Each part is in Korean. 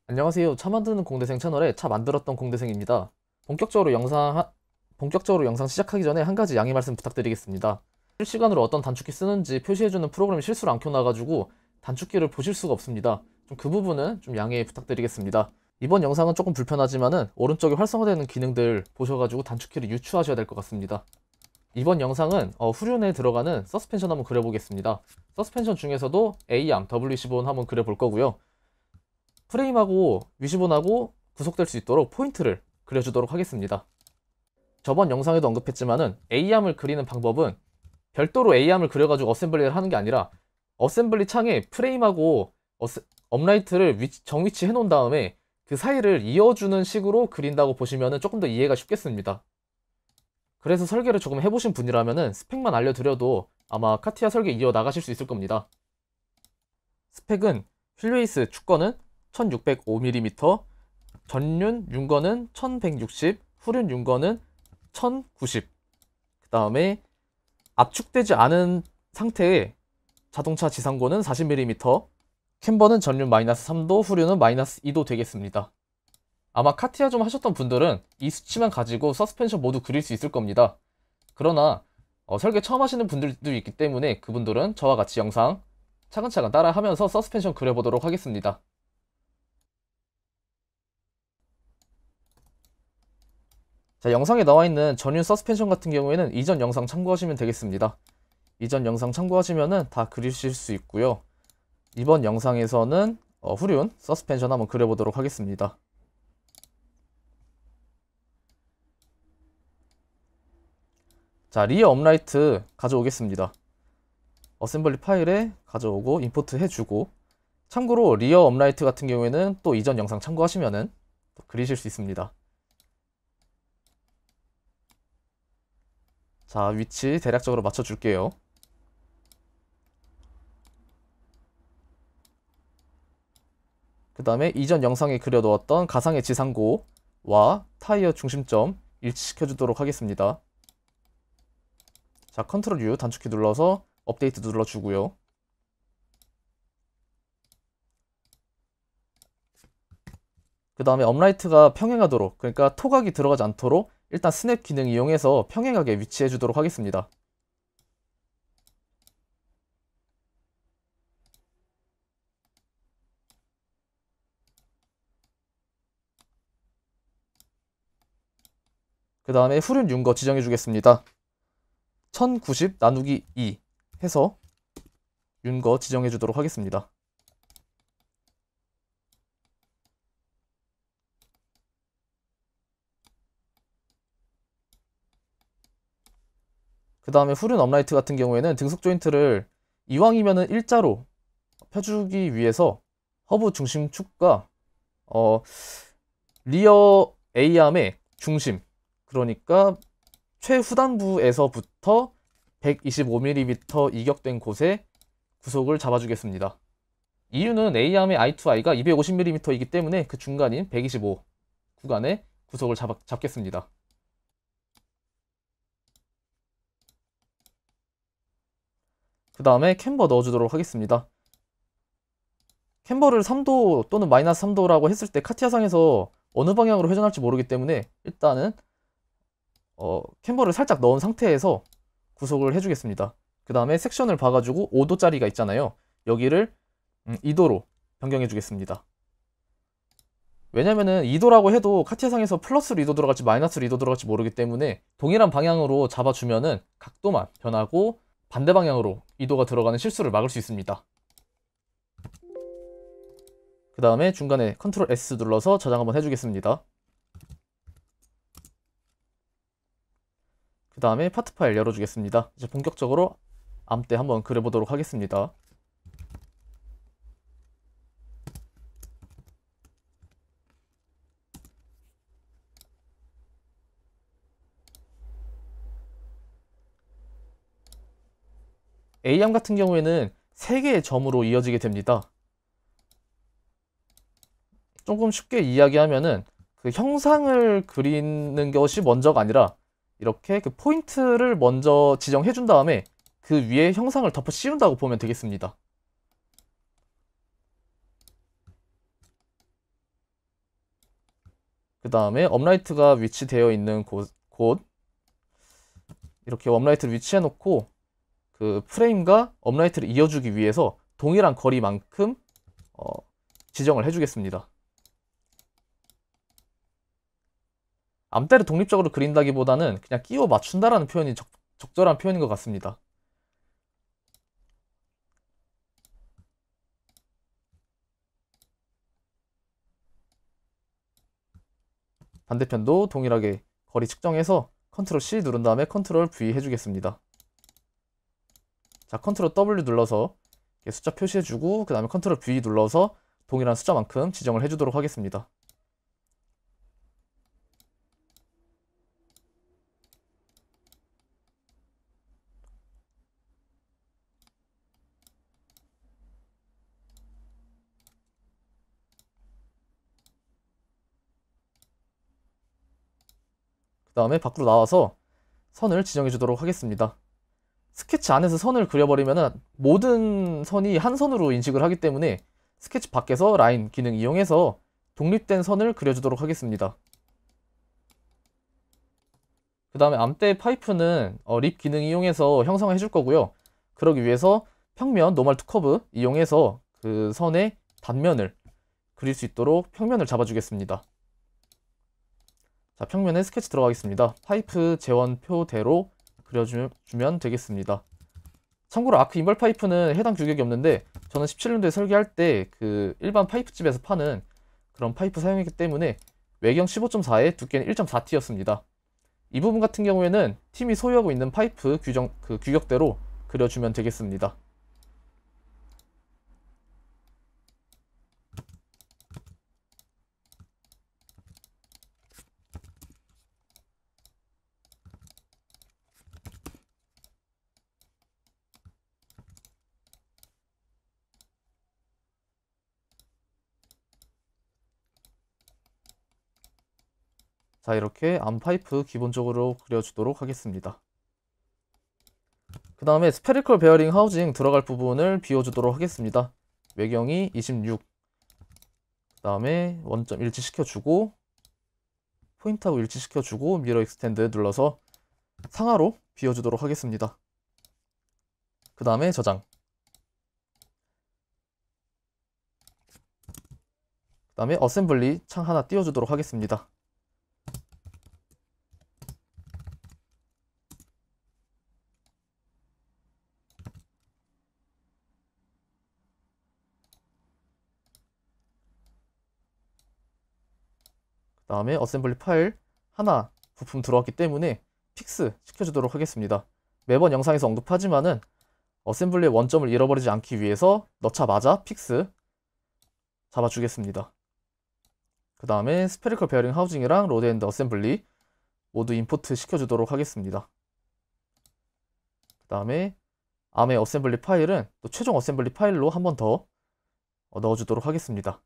안녕하세요. 차 만드는 공대생 채널의 차 만들었던 공대생입니다. 본격적으로 영상 시작하기 전에 한 가지 양해 말씀 부탁드리겠습니다. 실시간으로 어떤 단축키 쓰는지 표시해주는 프로그램이 실수로 안 켜놔가지고 단축키를 보실 수가 없습니다. 그 부분은 좀 양해 부탁드리겠습니다. 이번 영상은 조금 불편하지만은 오른쪽에 활성화되는 기능들 보셔가지고 단축키를 유추하셔야 될 것 같습니다. 이번 영상은 후륜에 들어가는 서스펜션 한번 그려보겠습니다. 서스펜션 중에서도 A암, W15는 한번 그려볼 거고요. 프레임하고 위시본하고 구속될 수 있도록 포인트를 그려주도록 하겠습니다. 저번 영상에도 언급했지만은 A암을 그리는 방법은 별도로 A암을 그려가지고 어셈블리를 하는 게 아니라 어셈블리 창에 프레임하고 업라이트를 정위치 해놓은 다음에 그 사이를 이어주는 식으로 그린다고 보시면 조금 더 이해가 쉽겠습니다. 그래서 설계를 조금 해보신 분이라면 스펙만 알려드려도 아마 카티아 설계 이어 나가실 수 있을 겁니다. 스펙은 휠베이스 축거는 1605mm, 전륜 윤거는 1160, 후륜 윤거는 1090. 그 다음에 압축되지 않은 상태의 자동차 지상고는 40mm, 캠버는 전륜 -3도, 후륜은 -2도 되겠습니다. 아마 카티아 좀 하셨던 분들은 이 수치만 가지고 서스펜션 모두 그릴 수 있을 겁니다. 그러나 설계 처음 하시는 분들도 있기 때문에 그분들은 저와 같이 영상 차근차근 따라 하면서 서스펜션 그려보도록 하겠습니다. 자, 영상에 나와 있는 전륜 서스펜션 같은 경우에는 이전 영상 참고하시면 되겠습니다. 이전 영상 참고하시면은 다 그리실 수 있고요. 이번 영상에서는 후륜 서스펜션 한번 그려보도록 하겠습니다. 자, 리어 업라이트 가져오겠습니다. 어셈블리 파일에 가져오고 임포트 해주고, 참고로 리어 업라이트 같은 경우에는 또 이전 영상 참고하시면은 또 그리실 수 있습니다. 자, 위치 대략적으로 맞춰줄게요. 그 다음에 이전 영상에 그려놓았던 가상의 지상고와 타이어 중심점 일치시켜 주도록 하겠습니다. 자, 컨트롤 U 단축키 눌러서 업데이트 눌러주고요. 그 다음에 업라이트가 평행하도록, 그러니까 토각이 들어가지 않도록 일단 스냅 기능 이용해서 평행하게 위치해 주도록 하겠습니다. 그 다음에 후륜 윤거 지정해 주겠습니다. 1090 나누기 2 해서 윤거 지정해 주도록 하겠습니다. 그 다음에 후륜 업라이트 같은 경우에는 등속 조인트를 이왕이면은 일자로 펴주기 위해서 허브 중심축과 리어 A암의 중심, 그러니까 최후단부에서부터 125mm 이격된 곳에 구속을 잡아주겠습니다. 이유는 A암의 I2I가 250mm이기 때문에 그 중간인 125 구간에 구속을 잡겠습니다. 그 다음에 캠버 넣어주도록 하겠습니다. 캠버를 3도 또는 -3도라고 했을 때 카티아상에서 어느 방향으로 회전할지 모르기 때문에 일단은 캠버를 살짝 넣은 상태에서 구속을 해주겠습니다. 그 다음에 섹션을 봐가지고 5도짜리가 있잖아요. 여기를 2도로 변경해 주겠습니다. 왜냐면은 2도라고 해도 카티아상에서 플러스로 2도 들어갈지 마이너스로 2도 들어갈지 모르기 때문에 동일한 방향으로 잡아주면은 각도만 변하고 반대 방향으로 2도가 들어가는 실수를 막을 수 있습니다. 그 다음에 중간에 컨트롤 S 눌러서 저장 한번 해주겠습니다. 그 다음에 파트 파일 열어주겠습니다. 이제 본격적으로 암대 한번 그려보도록 하겠습니다. A암 같은 경우에는 3개의 점으로 이어지게 됩니다. 조금 쉽게 이야기하면은 그 형상을 그리는 것이 먼저가 아니라 이렇게 그 포인트를 먼저 지정해 준 다음에 그 위에 형상을 덮어 씌운다고 보면 되겠습니다. 그 다음에 업라이트가 위치되어 있는 곳 이렇게 업라이트를 위치해 놓고 그 프레임과 업라이트를 이어주기 위해서 동일한 거리만큼 지정을 해주겠습니다. 암대를 독립적으로 그린다기보다는 그냥 끼워 맞춘다라는 표현이 적절한 표현인 것 같습니다. 반대편도 동일하게 거리 측정해서 컨트롤 C 누른 다음에 컨트롤 V 해주겠습니다. 자, 컨트롤 W 눌러서 숫자 표시해주고 그 다음에 컨트롤 V 눌러서 동일한 숫자만큼 지정을 해주도록 하겠습니다. 그 다음에 밖으로 나와서 선을 지정해 주도록 하겠습니다. 스케치 안에서 선을 그려버리면 모든 선이 한 선으로 인식을 하기 때문에 스케치 밖에서 라인 기능 이용해서 독립된 선을 그려주도록 하겠습니다. 그 다음에 암대 파이프는 립 기능 이용해서 형성을 해줄 거고요. 그러기 위해서 평면 노멀 투 커브 이용해서 그 선의 단면을 그릴 수 있도록 평면을 잡아주겠습니다. 자, 평면에 스케치 들어가겠습니다. 파이프 재원표대로 그려주면 되겠습니다. 참고로 아크 인벌 파이프는 해당 규격이 없는데 저는 17년도에 설계할 때 그 일반 파이프집에서 파는 그런 파이프 사용했기 때문에 외경 15.4에 두께는 1.4T였습니다. 이 부분 같은 경우에는 팀이 소유하고 있는 파이프 규격대로 그려주면 되겠습니다. 자, 이렇게 암 파이프 기본적으로 그려주도록 하겠습니다. 그 다음에 스페리컬 베어링 하우징 들어갈 부분을 비워주도록 하겠습니다. 외경이 26. 그 다음에 원점 일치시켜주고 포인트하고 일치시켜주고 미러 익스텐드 눌러서 상하로 비워주도록 하겠습니다. 그 다음에 저장. 그 다음에 어셈블리 창 하나 띄워주도록 하겠습니다. 그 다음에 어셈블리 파일 하나 부품 들어왔기 때문에 픽스 시켜주도록 하겠습니다. 매번 영상에서 언급하지만은 어셈블리의 원점을 잃어버리지 않기 위해서 넣자마자 픽스 잡아주겠습니다. 그 다음에 스페리컬 베어링 하우징이랑 로드 앤드 어셈블리 모두 임포트 시켜주도록 하겠습니다. 그 다음에 암의 어셈블리 파일은 또 최종 어셈블리 파일로 한 번 더 넣어주도록 하겠습니다.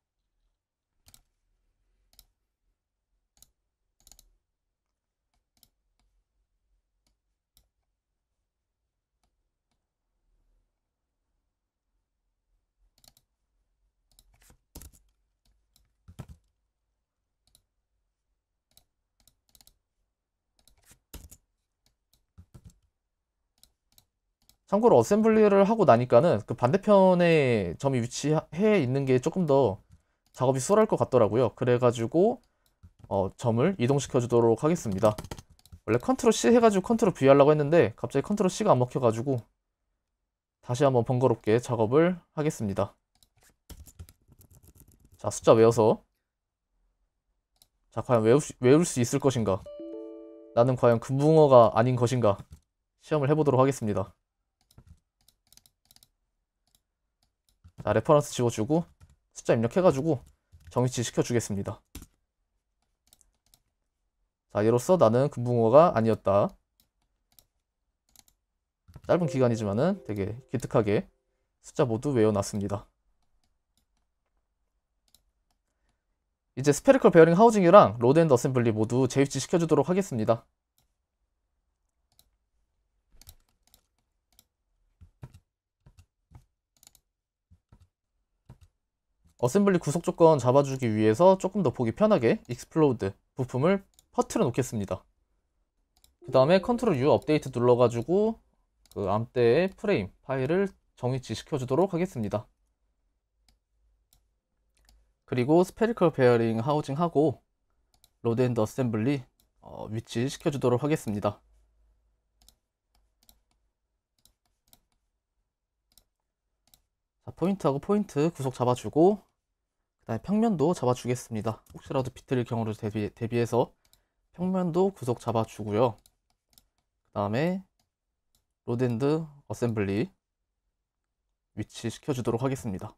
참고로 어셈블리를 하고 나니까는 그 반대편에 점이 위치해 있는 게 조금 더 작업이 수월할 것 같더라고요. 그래가지고 점을 이동시켜 주도록 하겠습니다. 원래 컨트롤 C 해가지고 컨트롤 V 하려고 했는데 갑자기 컨트롤 C가 안 먹혀가지고 다시 한번 번거롭게 작업을 하겠습니다. 자, 숫자 외워서 자, 과연 외울 수 있을 것인가? 나는 과연 금붕어가 아닌 것인가? 시험을 해보도록 하겠습니다. 자, 레퍼런스 지워주고 숫자 입력해가지고 정위치 시켜주겠습니다. 자, 이로써 나는 금붕어가 아니었다. 짧은 기간이지만은 되게 기특하게 숫자 모두 외워놨습니다. 이제 스페리컬 베어링 하우징이랑 로드 앤드 어셈블리 모두 재위치 시켜주도록 하겠습니다. 어셈블리 구속 조건 잡아주기 위해서 조금 더 보기 편하게 익스플로드 부품을 퍼트려 놓겠습니다. 그 다음에 컨트롤 U 업데이트 눌러가지고 그 암대의 프레임 파일을 정위치 시켜주도록 하겠습니다. 그리고 스페리컬 베어링 하우징하고 로드 앤드 어셈블리 위치 시켜주도록 하겠습니다. 자, 포인트하고 포인트 구속 잡아주고 그 다음에 평면도 잡아주겠습니다. 혹시라도 비틀릴 경우를 대비해서 평면도 구속 잡아주고요. 그 다음에 로드 앤드 어셈블리 위치 시켜주도록 하겠습니다.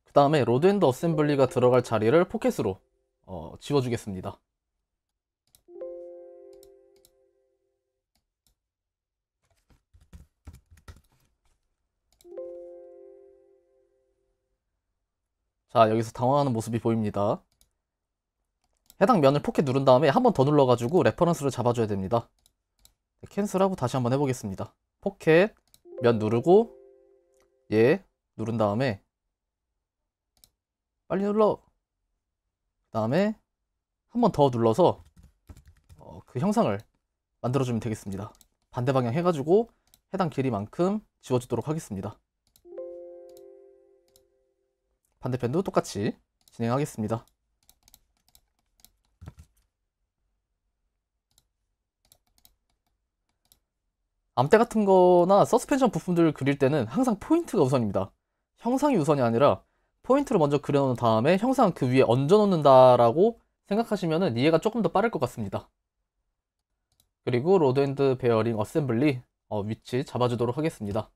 그 다음에 로드 앤드 어셈블리가 들어갈 자리를 포켓으로 지워주겠습니다. 자, 여기서 당황하는 모습이 보입니다. 해당 면을 포켓 누른 다음에 한 번 더 눌러가지고 레퍼런스를 잡아줘야 됩니다. 캔슬하고 다시 한번 해보겠습니다. 포켓 면 누르고 얘 누른 다음에 빨리 눌러. 그 다음에 한 번 더 눌러서 그 형상을 만들어주면 되겠습니다. 반대 방향 해가지고 해당 길이만큼 지워주도록 하겠습니다. 반대편도 똑같이 진행하겠습니다. 암대 같은 거나 서스펜션 부품들 그릴 때는 항상 포인트가 우선입니다. 형상이 우선이 아니라 포인트를 먼저 그려놓은 다음에 형상 그 위에 얹어 놓는다라고 생각하시면 이해가 조금 더 빠를 것 같습니다. 그리고 로드 앤드 베어링 어셈블리 위치 잡아주도록 하겠습니다.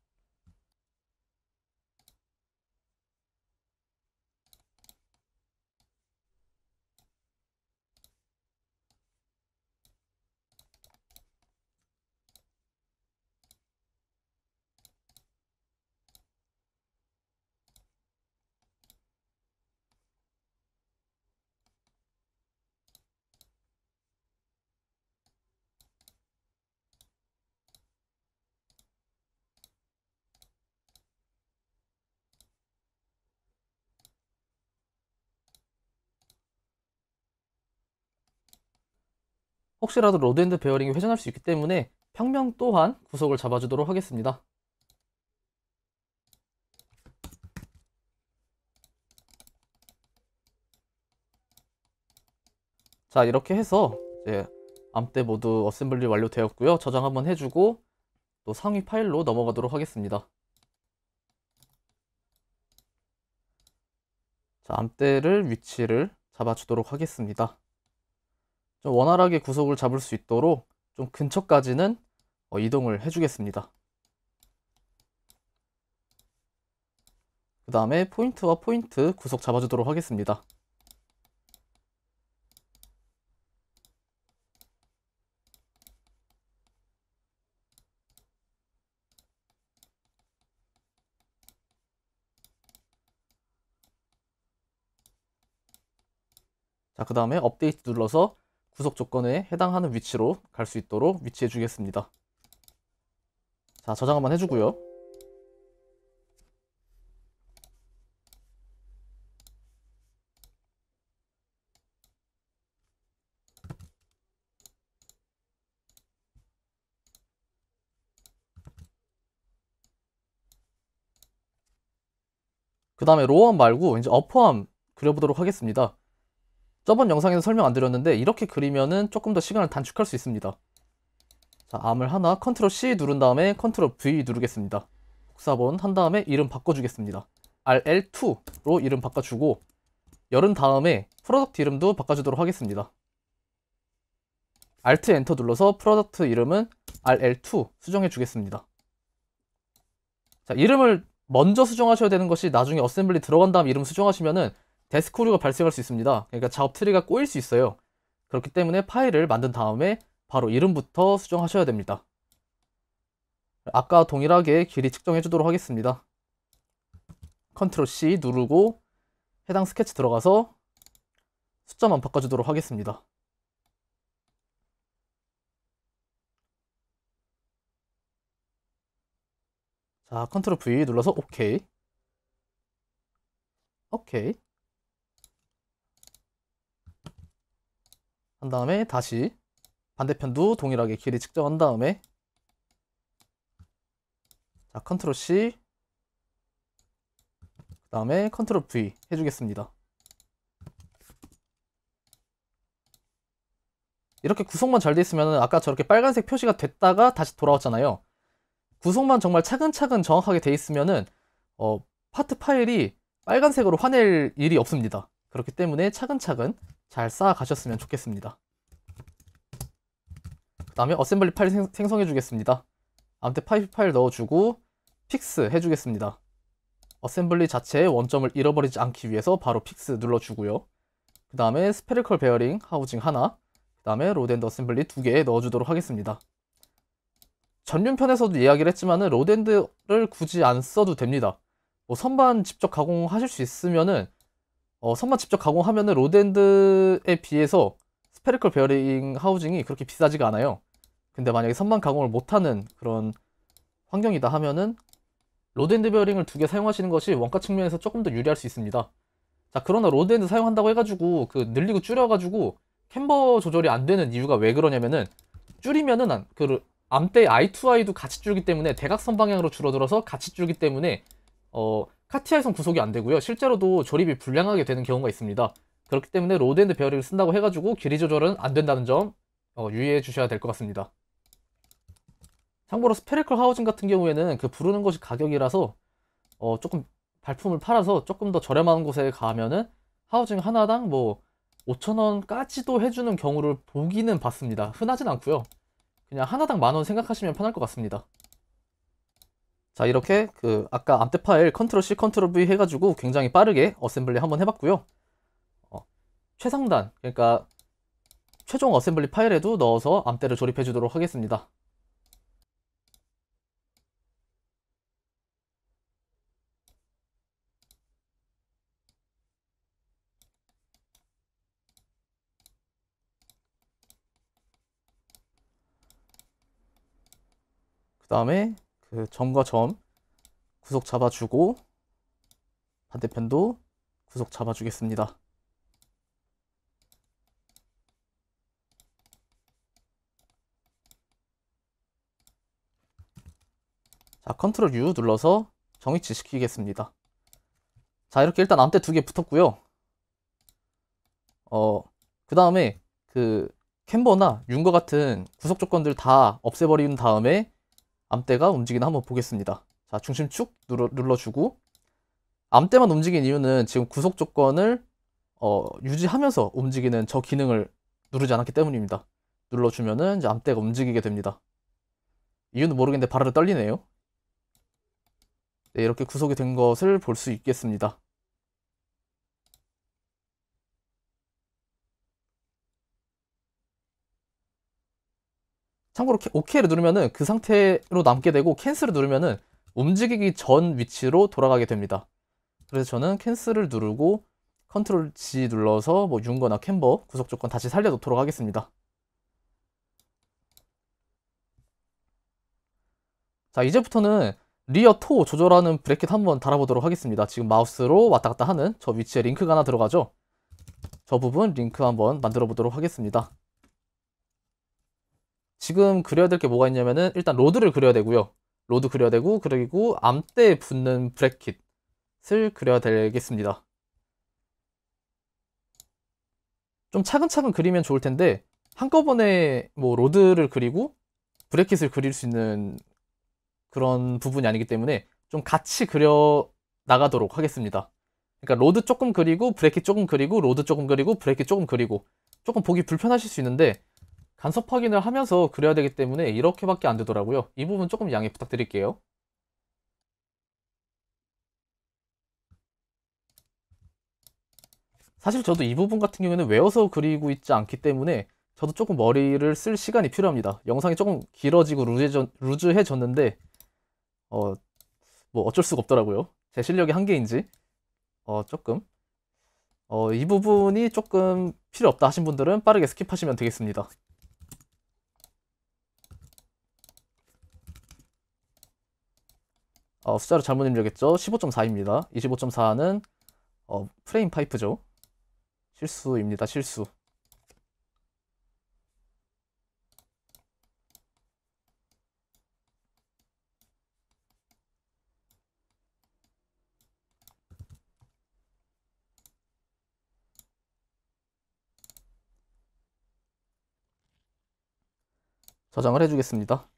혹시라도 로드 앤드 베어링이 회전할 수 있기 때문에 평면 또한 구속을 잡아주도록 하겠습니다. 자, 이렇게 해서 이제 암대 모두 어셈블리 완료되었고요. 저장 한번 해주고 또 상위 파일로 넘어가도록 하겠습니다. 자, 암대를 위치를 잡아주도록 하겠습니다. 좀 원활하게 구속을 잡을 수 있도록 좀 근처까지는 이동을 해주겠습니다. 그 다음에 포인트와 포인트 구속 잡아주도록 하겠습니다. 자, 그 다음에 업데이트 눌러서 구속 조건에 해당하는 위치로 갈 수 있도록 위치해 주겠습니다. 자, 저장 한번 해주고요. 그 다음에 로어암 말고 이제 어퍼암 그려보도록 하겠습니다. 저번 영상에서 설명 안 드렸는데 이렇게 그리면은 조금 더 시간을 단축할 수 있습니다. 자, 암을 하나 컨트롤 C 누른 다음에 컨트롤 V 누르겠습니다. 복사본 한 다음에 이름 바꿔주겠습니다. RL2로 이름 바꿔주고 열은 다음에 프로덕트 이름도 바꿔주도록 하겠습니다. Alt 엔터 눌러서 프로덕트 이름은 RL2 수정해 주겠습니다. 자, 이름을 먼저 수정하셔야 되는 것이 나중에 어셈블리 들어간 다음 이름 수정하시면은 데스크 오류가 발생할 수 있습니다. 그러니까 작업 트리가 꼬일 수 있어요. 그렇기 때문에 파일을 만든 다음에 바로 이름부터 수정하셔야 됩니다. 아까 동일하게 길이 측정해 주도록 하겠습니다. 컨트롤 C 누르고 해당 스케치 들어가서 숫자만 바꿔주도록 하겠습니다. 자, 컨트롤 V 눌러서 OK. OK. 한 다음에 다시 반대편도 동일하게 길이 측정한 다음에 자, 컨트롤 C 그 다음에 컨트롤 V 해주겠습니다. 이렇게 구성만 잘 돼 있으면 아까 저렇게 빨간색 표시가 됐다가 다시 돌아왔잖아요. 구성만 정말 차근차근 정확하게 돼 있으면은 파트 파일이 빨간색으로 화낼 일이 없습니다. 그렇기 때문에 차근차근 잘 쌓아 가셨으면 좋겠습니다. 그 다음에 어셈블리 파일 생성해 주겠습니다. 암때 파일 넣어주고 픽스 해주겠습니다. 어셈블리 자체의 원점을 잃어버리지 않기 위해서 바로 픽스 눌러주고요. 그 다음에 스페리컬 베어링 하우징 하나, 그 다음에 로드 앤드 어셈블리 2개 넣어주도록 하겠습니다. 전륜편에서도 이야기를 했지만은 로드엔드를 굳이 안 써도 됩니다. 뭐 선반 직접 가공하실 수 있으면은 선반 직접 가공하면은 로드엔드에 비해서 스페리컬 베어링 하우징이 그렇게 비싸지가 않아요. 근데 만약에 선반 가공을 못하는 그런 환경이다 하면은 로드엔드 베어링을 2개 사용하시는 것이 원가 측면에서 조금 더 유리할 수 있습니다. 자, 그러나 로드엔드 사용한다고 해가지고 그 늘리고 줄여가지고 캠버 조절이 안 되는 이유가 왜 그러냐면은 줄이면은 그 암대 I2I도 같이 줄기 때문에 대각선 방향으로 줄어들어서 같이 줄기 때문에 카티아에선 구속이 안 되고요. 실제로도 조립이 불량하게 되는 경우가 있습니다. 그렇기 때문에 로드엔드 베어링을 쓴다고 해가지고 길이 조절은 안 된다는 점 유의해 주셔야 될 것 같습니다. 참고로 스페리컬 하우징 같은 경우에는 그 부르는 것이 가격이라서 조금 발품을 팔아서 조금 더 저렴한 곳에 가면은 하우징 하나당 뭐 5,000원까지도 해주는 경우를 보기는 봤습니다. 흔하진 않고요. 그냥 하나당 10,000원 생각하시면 편할 것 같습니다. 자, 이렇게 그 아까 암대 파일 컨트롤 C 컨트롤 V 해가지고 굉장히 빠르게 어셈블리 한번 해봤고요. 최상단, 그러니까 최종 어셈블리 파일에도 넣어서 암대를 조립해 주도록 하겠습니다. 그 다음에 그 점과 점 구속 잡아주고 반대편도 구속 잡아주겠습니다. 자, 컨트롤 U 눌러서 정위치 시키겠습니다. 자, 이렇게 일단 암대 2개 붙었고요. 그 다음에 그 캠버나 윤거 같은 구속 조건들 다 없애버린 다음에 암대가 움직이나 한번 보겠습니다. 자, 중심축 눌러주고 암대만 움직인 이유는 지금 구속 조건을 유지하면서 움직이는 저 기능을 누르지 않았기 때문입니다. 눌러주면은 이제 암대가 움직이게 됩니다. 이유는 모르겠는데 바르르 떨리네요. 네, 이렇게 구속이 된 것을 볼 수 있겠습니다. 참고로 OK를 누르면은 그 상태로 남게 되고 캔슬을 누르면은 움직이기 전 위치로 돌아가게 됩니다. 그래서 저는 캔슬을 누르고 컨트롤 G 눌러서 뭐 윤거나 캠버 구속 조건 다시 살려놓도록 하겠습니다. 자, 이제부터는 리어 토 조절하는 브래킷 한번 달아보도록 하겠습니다. 지금 마우스로 왔다 갔다 하는 저 위치에 링크가 하나 들어가죠. 저 부분 링크 한번 만들어 보도록 하겠습니다. 지금 그려야 될 게 뭐가 있냐면은 일단 로드를 그려야 되고요. 로드 그려야 되고 그리고 암대에 붙는 브래킷을 그려야 되겠습니다. 좀 차근차근 그리면 좋을 텐데 한꺼번에 뭐 로드를 그리고 브래킷을 그릴 수 있는 그런 부분이 아니기 때문에 좀 같이 그려 나가도록 하겠습니다. 그러니까 로드 조금 그리고 브레이크 조금 그리고 로드 조금 그리고 브레이크 조금 그리고 조금 보기 불편하실 수 있는데 간섭 확인을 하면서 그려야 되기 때문에 이렇게밖에 안 되더라고요. 이 부분 조금 양해 부탁드릴게요. 사실 저도 이 부분 같은 경우에는 외워서 그리고 있지 않기 때문에 저도 조금 머리를 쓸 시간이 필요합니다. 영상이 조금 길어지고 루즈해졌는데 뭐 어쩔 수가 없더라고요. 제 실력의 한계인지 조금 이 부분이 조금 필요 없다 하신 분들은 빠르게 스킵하시면 되겠습니다. 숫자를 잘못 입력했죠. 15.4입니다. 25.4는 프레임 파이프죠. 실수입니다. 실수. 저장을 해주겠습니다.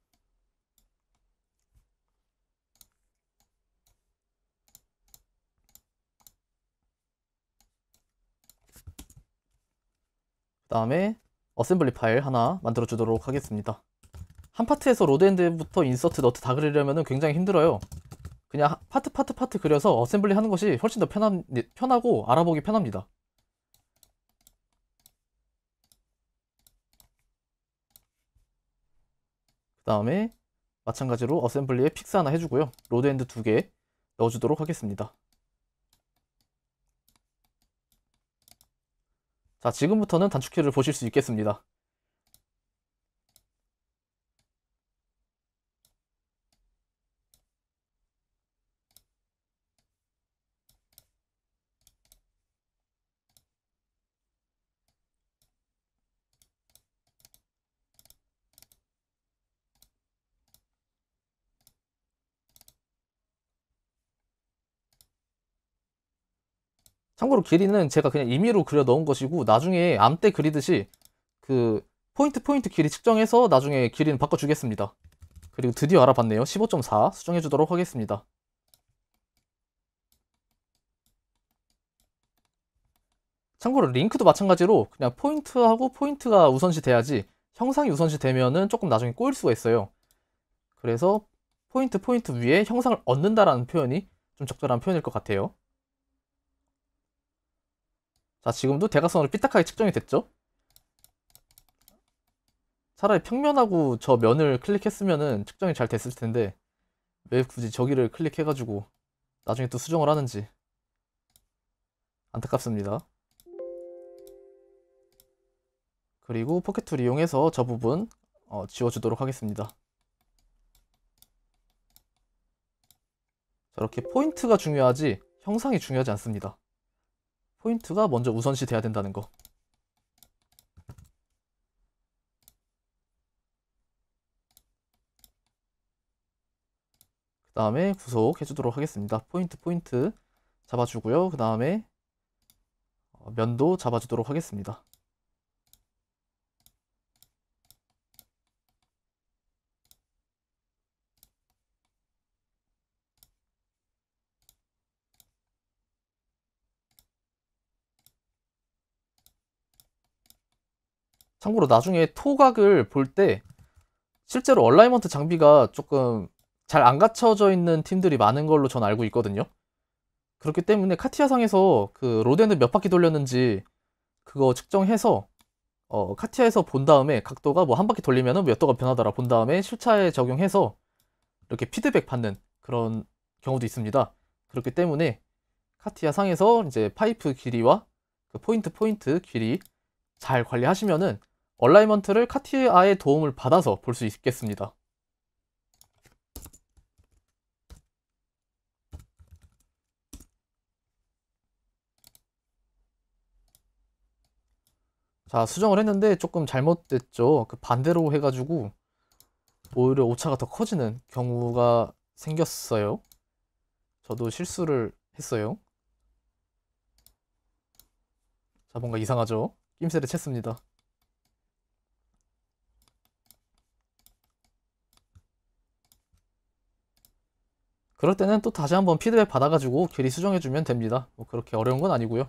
그 다음에 어셈블리 파일 하나 만들어 주도록 하겠습니다. 한 파트에서 로드엔드부터 인서트, 너트 다 그리려면 굉장히 힘들어요. 그냥 파트 그려서 어셈블리 하는 것이 훨씬 더 편하고 알아보기 편합니다. 그 다음에 마찬가지로 어셈블리에 픽스 하나 해주고요. 로드엔드 2개 넣어주도록 하겠습니다. 자, 지금부터는 단축키를 보실 수 있겠습니다. 참고로 길이는 제가 그냥 임의로 그려 넣은 것이고 나중에 암 때 그리듯이 그 포인트 길이 측정해서 나중에 길이는 바꿔주겠습니다. 그리고 드디어 알아봤네요. 15.4 수정해 주도록 하겠습니다. 참고로 링크도 마찬가지로 그냥 포인트하고 포인트가 우선시 돼야지 형상이 우선시 되면은 조금 나중에 꼬일 수가 있어요. 그래서 포인트 위에 형상을 얻는다라는 표현이 좀 적절한 표현일 것 같아요. 자, 지금도 대각선으로 삐딱하게 측정이 됐죠? 차라리 평면하고 저 면을 클릭했으면은 측정이 잘 됐을 텐데 왜 굳이 저기를 클릭해가지고 나중에 또 수정을 하는지 안타깝습니다. 그리고 포켓 툴 이용해서 저 부분 지워주도록 하겠습니다. 저렇게 포인트가 중요하지 형상이 중요하지 않습니다. 포인트가 먼저 우선시 돼야 된다는 거. 그 다음에 구속해 주도록 하겠습니다. 포인트 잡아주고요. 그 다음에 면도 잡아주도록 하겠습니다. 참고로 나중에 토각을 볼 때 실제로 얼라이먼트 장비가 조금 잘 안 갖춰져 있는 팀들이 많은 걸로 전 알고 있거든요. 그렇기 때문에 카티아상에서 그 로드엔드 몇 바퀴 돌렸는지 그거 측정해서 카티아에서 본 다음에 각도가 뭐 한 바퀴 돌리면은 몇 도가 변하더라 본 다음에 실차에 적용해서 이렇게 피드백 받는 그런 경우도 있습니다. 그렇기 때문에 카티아 상에서 이제 파이프 길이와 그 포인트 길이 잘 관리하시면은 얼라이먼트를 카티아의 도움을 받아서 볼 수 있겠습니다. 자, 수정을 했는데 조금 잘못됐죠. 그 반대로 해가지고 오히려 오차가 더 커지는 경우가 생겼어요. 저도 실수를 했어요. 자, 뭔가 이상하죠? 낌새를 챘습니다. 그럴 때는 또 다시 한번 피드백 받아가지고 길이 수정해주면 됩니다. 뭐 그렇게 어려운 건 아니고요.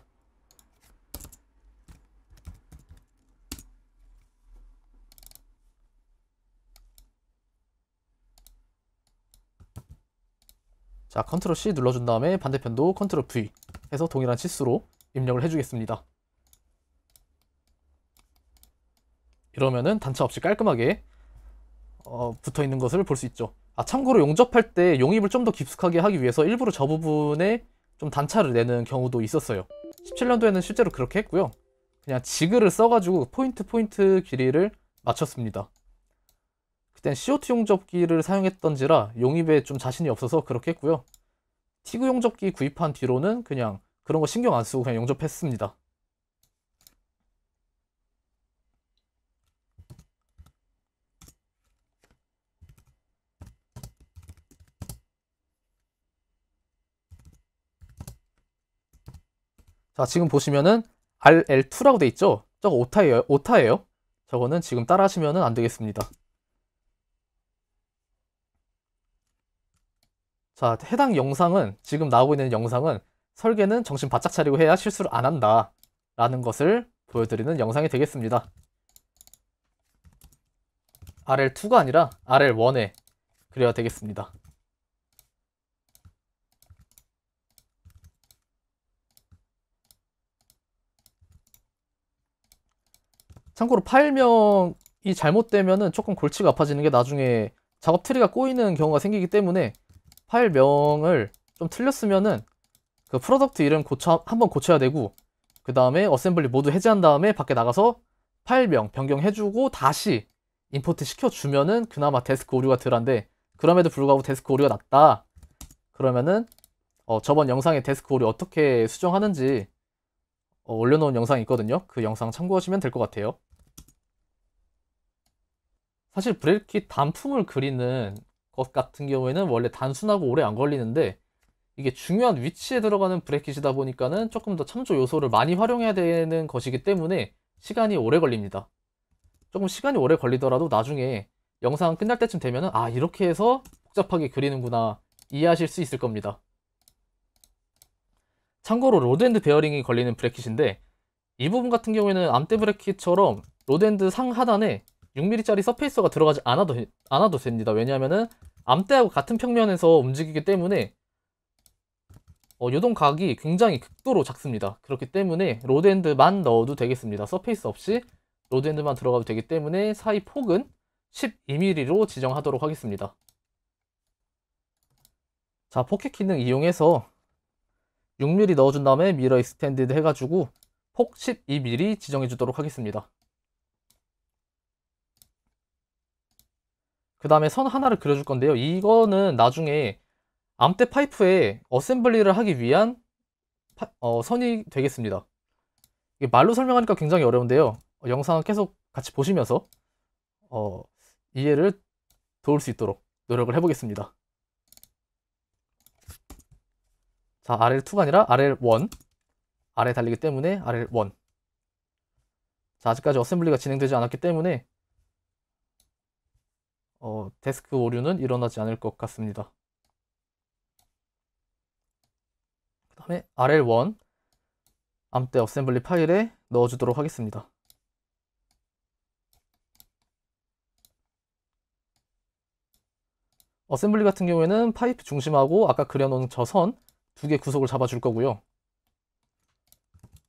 자, 컨트롤 C 눌러준 다음에 반대편도 컨트롤 V 해서 동일한 치수로 입력을 해주겠습니다. 이러면은 단차 없이 깔끔하게 붙어있는 것을 볼 수 있죠. 참고로 용접할 때 용입을 좀 더 깊숙하게 하기 위해서 일부러 저 부분에 좀 단차를 내는 경우도 있었어요. 17년도에는 실제로 그렇게 했고요. 그냥 지그를 써가지고 포인트 길이를 맞췄습니다. 그땐 CO2 용접기를 사용했던지라 용입에 좀 자신이 없어서 그렇게 했고요. 티그 용접기 구입한 뒤로는 그냥 그런 거 신경 안 쓰고 그냥 용접했습니다. 자, 지금 보시면은 RL2라고 돼 있죠? 저거 오타예요. 저거는 지금 따라 하시면 안 되겠습니다. 자, 해당 영상은, 지금 나오고 있는 영상은 설계는 정신 바짝 차리고 해야 실수를 안 한다 라는 것을 보여드리는 영상이 되겠습니다. RL2가 아니라 RL1에 그려야 되겠습니다. 참고로 파일명이 잘못되면은 조금 골치가 아파지는 게 나중에 작업 트리가 꼬이는 경우가 생기기 때문에 파일명을 좀 틀렸으면은 그 프로덕트 이름 한번 고쳐야 되고, 그 다음에 어셈블리 모두 해제한 다음에 밖에 나가서 파일명 변경해주고 다시 임포트 시켜주면은 그나마 데스크 오류가 덜한데, 그럼에도 불구하고 데스크 오류가 났다 그러면은 저번 영상에 데스크 오류 어떻게 수정하는지 올려놓은 영상이 있거든요. 그 영상 참고하시면 될 것 같아요. 사실 브레이킷 단품을 그리는 것 같은 경우에는 원래 단순하고 오래 안 걸리는데, 이게 중요한 위치에 들어가는 브레이킷이다 보니까는 조금 더 참조 요소를 많이 활용해야 되는 것이기 때문에 시간이 오래 걸립니다. 조금 시간이 오래 걸리더라도 나중에 영상 끝날 때쯤 되면은 이렇게 해서 복잡하게 그리는구나 이해하실 수 있을 겁니다. 참고로 로드엔드 베어링이 걸리는 브래킷인데, 이 부분 같은 경우에는 암대 브래킷처럼 로드엔드 상하단에 6mm짜리 서페이서가 들어가지 않아도 됩니다. 왜냐하면은 암대하고 같은 평면에서 움직이기 때문에 요동각이 굉장히 극도로 작습니다. 그렇기 때문에 로드엔드만 넣어도 되겠습니다. 서페이스 없이 로드엔드만 들어가도 되기 때문에 사이 폭은 12mm로 지정하도록 하겠습니다. 자, 포켓 기능 이용해서 6mm 넣어준 다음에 미러 익스텐디드 해가지고 폭 12mm 지정해 주도록 하겠습니다. 그 다음에 선 하나를 그려줄 건데요. 이거는 나중에 암대 파이프에 어셈블리를 하기 위한 선이 되겠습니다. 이게 말로 설명하니까 굉장히 어려운데요. 영상을 계속 같이 보시면서 이해를 도울 수 있도록 노력을 해보겠습니다. 자, RL2가 아니라 RL1 아래 달리기 때문에 RL1. 자, 아직까지 어셈블리가 진행되지 않았기 때문에 데스크 오류는 일어나지 않을 것 같습니다. 그 다음에 RL1 암대 어셈블리 파일에 넣어주도록 하겠습니다. 어셈블리 같은 경우에는 파이프 중심하고 아까 그려놓은 저 선 두 개 구속을 잡아줄 거고요.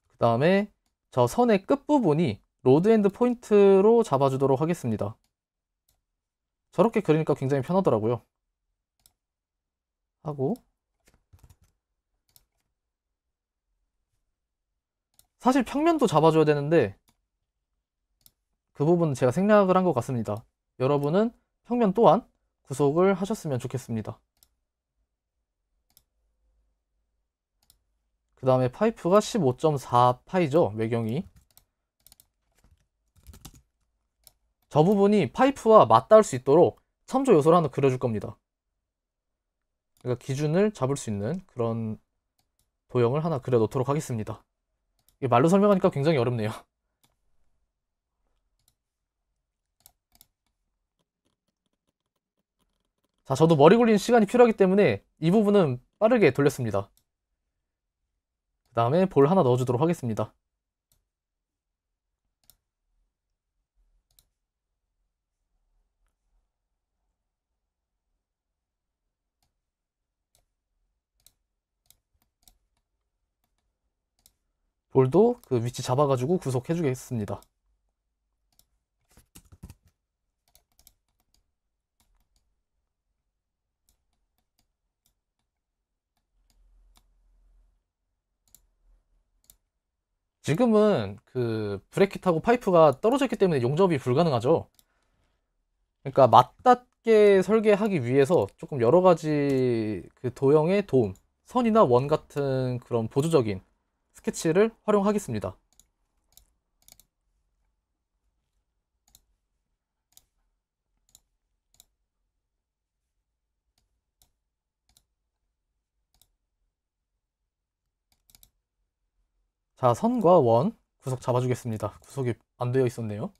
그 다음에 저 선의 끝부분이 로드 엔드 포인트로 잡아주도록 하겠습니다. 저렇게 그리니까 굉장히 편하더라고요. 하고 사실 평면도 잡아줘야 되는데 그 부분은 제가 생략을 한 것 같습니다. 여러분은 평면 또한 구속을 하셨으면 좋겠습니다. 그 다음에 파이프가 15.4파이죠, 외경이. 저 부분이 파이프와 맞닿을 수 있도록 참조 요소를 하나 그려줄 겁니다. 그러니까 기준을 잡을 수 있는 그런 도형을 하나 그려놓도록 하겠습니다. 이게 말로 설명하니까 굉장히 어렵네요. 자, 저도 머리 굴리는 시간이 필요하기 때문에 이 부분은 빠르게 돌렸습니다. 그 다음에 볼 하나 넣어주도록 하겠습니다. 볼도 그 위치 잡아가지고 구속해주겠습니다. 지금은 그 브래킷하고 파이프가 떨어져 있기 때문에 용접이 불가능하죠. 그러니까 맞닿게 설계하기 위해서 조금 여러 가지 그 도형의 도움, 선이나 원 같은 그런 보조적인 스케치를 활용하겠습니다. 자, 선과 원 구속 잡아주겠습니다. 구속이 안 되어 있었네요.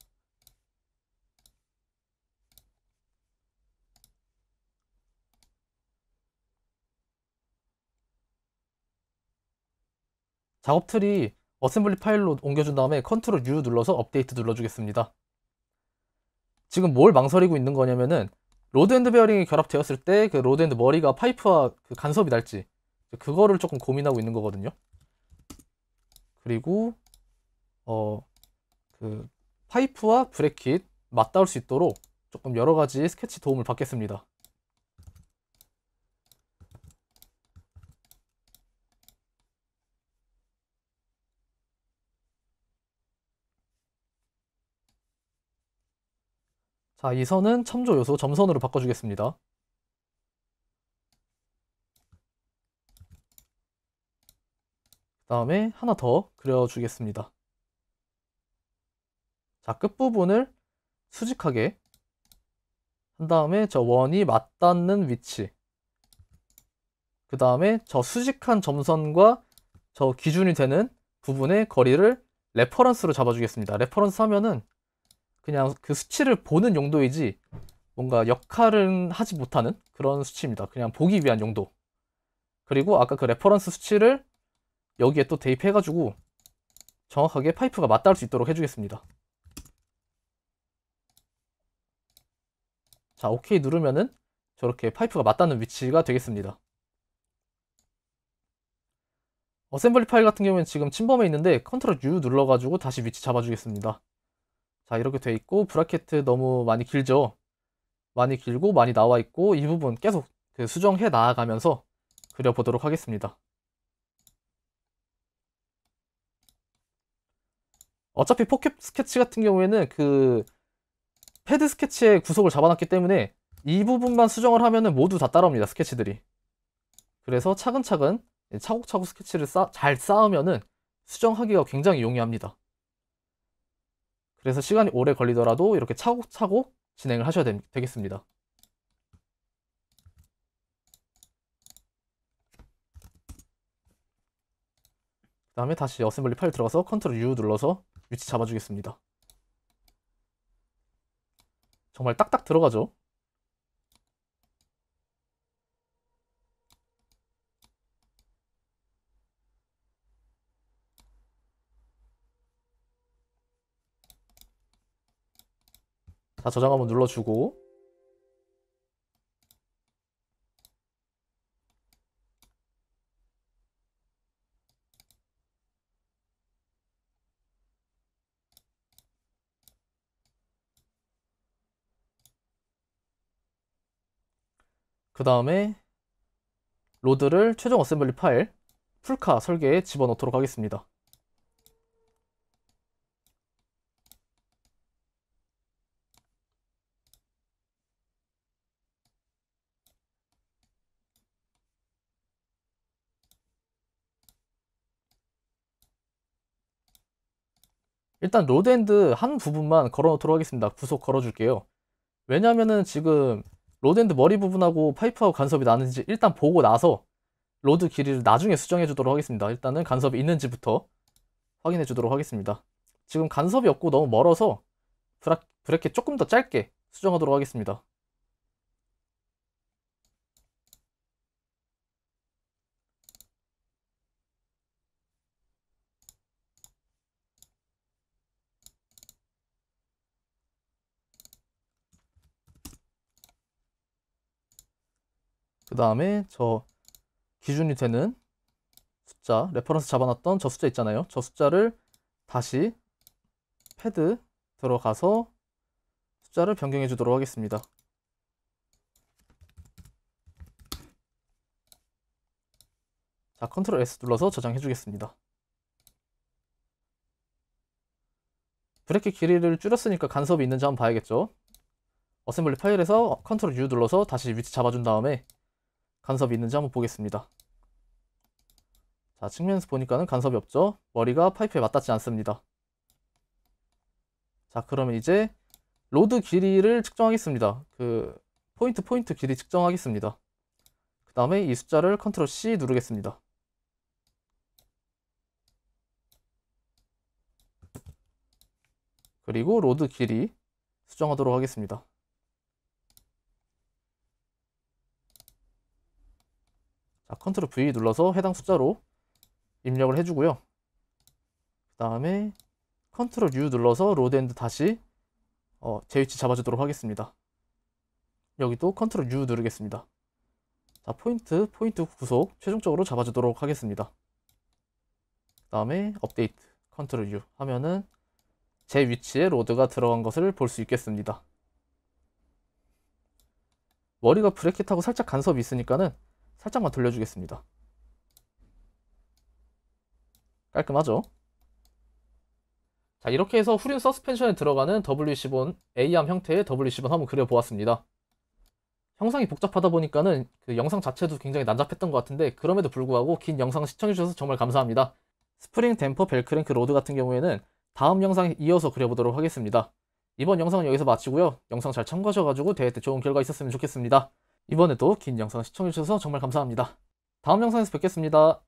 작업 트리 어셈블리 파일로 옮겨준 다음에 컨트롤 U 눌러서 업데이트 눌러주겠습니다. 지금 뭘 망설이고 있는 거냐면은 로드 앤드 베어링이 결합되었을 때 그 로드 앤드 머리가 파이프와 그 간섭이 날지 그거를 조금 고민하고 있는 거거든요. 그리고 그 파이프와 브래킷 맞닿을 수 있도록 조금 여러 가지 스케치 도움을 받겠습니다. 자, 이 선은 첨조 요소 점선으로 바꿔주겠습니다. 그 다음에 하나 더 그려주겠습니다. 자, 끝부분을 수직하게 한 다음에 저 원이 맞닿는 위치, 그 다음에 저 수직한 점선과 저 기준이 되는 부분의 거리를 레퍼런스로 잡아주겠습니다. 레퍼런스 하면은 그냥 그 수치를 보는 용도이지 뭔가 역할은 하지 못하는 그런 수치입니다. 그냥 보기 위한 용도. 그리고 아까 그 레퍼런스 수치를 여기에 또 대입해가지고 정확하게 파이프가 맞닿을 수 있도록 해주겠습니다. 자, OK 누르면은 저렇게 파이프가 맞닿는 위치가 되겠습니다. 어셈블리 파일 같은 경우는 지금 침범해 있는데 컨트롤 U 눌러가지고 다시 위치 잡아주겠습니다. 자, 이렇게 돼 있고 브라켓 너무 많이 길죠? 많이 길고 많이 나와 있고 이 부분 계속 그 수정해 나아가면서 그려보도록 하겠습니다. 어차피 포켓 스케치 같은 경우에는 그 패드 스케치의 구속을 잡아놨기 때문에 이 부분만 수정을 하면은 모두 다 따라옵니다, 스케치들이. 그래서 차근차근 차곡차곡 스케치를 잘 쌓으면은 수정하기가 굉장히 용이합니다. 그래서 시간이 오래 걸리더라도 이렇게 차곡차곡 진행을 하셔야 되겠습니다. 그 다음에 다시 어셈블리 파일 들어가서 컨트롤 U 눌러서 위치 잡아주겠습니다. 정말 딱딱 들어가죠. 자, 저장 한번 눌러주고 그 다음에 로드를 최종 어셈블리 파일 풀카 설계에 집어넣도록 하겠습니다. 일단 로드엔드 한 부분만 걸어놓도록 하겠습니다. 구속 걸어줄게요. 왜냐면은 지금 로드엔드 머리 부분하고 파이프하고 간섭이 나는지 일단 보고 나서 로드 길이를 나중에 수정해 주도록 하겠습니다. 일단은 간섭이 있는지부터 확인해 주도록 하겠습니다. 지금 간섭이 없고 너무 멀어서 브래킷 조금 더 짧게 수정하도록 하겠습니다. 그 다음에 저 기준이 되는 숫자, 레퍼런스 잡아놨던 저 숫자 있잖아요. 저 숫자를 다시 패드 들어가서 숫자를 변경해 주도록 하겠습니다. 자, 컨트롤 S 눌러서 저장해 주겠습니다. 브래킷 길이를 줄였으니까 간섭이 있는지 한번 봐야겠죠. 어셈블리 파일에서 컨트롤 U 눌러서 다시 위치 잡아준 다음에 간섭이 있는지 한번 보겠습니다. 자, 측면에서 보니까는 간섭이 없죠. 머리가 파이프에 맞닿지 않습니다. 자, 그러면 이제 로드 길이를 측정하겠습니다. 그 포인트 길이 측정하겠습니다. 그 다음에 이 숫자를 컨트롤 C 누르겠습니다. 그리고 로드 길이 수정하도록 하겠습니다. 자, 컨트롤 V 눌러서 해당 숫자로 입력을 해주고요. 그 다음에 컨트롤 U 눌러서 로드 엔드 다시 제 위치 잡아주도록 하겠습니다. 여기도 컨트롤 U 누르겠습니다. 자, 포인트 구속 최종적으로 잡아주도록 하겠습니다. 그 다음에 업데이트 컨트롤 U 하면은 제 위치에 로드가 들어간 것을 볼 수 있겠습니다. 머리가 브래킷하고 살짝 간섭이 있으니까는 살짝만 돌려주겠습니다. 깔끔하죠? 자, 이렇게 해서 후륜 서스펜션에 들어가는 W15 A암 형태의 W15 한번 그려보았습니다. 형상이 복잡하다 보니까는 그 영상 자체도 굉장히 난잡했던 것 같은데 그럼에도 불구하고 긴 영상 시청해주셔서 정말 감사합니다. 스프링 댐퍼 벨크랭크 로드 같은 경우에는 다음 영상에 이어서 그려보도록 하겠습니다. 이번 영상은 여기서 마치고요. 영상 잘 참고하셔가지고 대회 때 좋은 결과 있었으면 좋겠습니다. 이번에도 긴 영상 시청해주셔서 정말 감사합니다. 다음 영상에서 뵙겠습니다.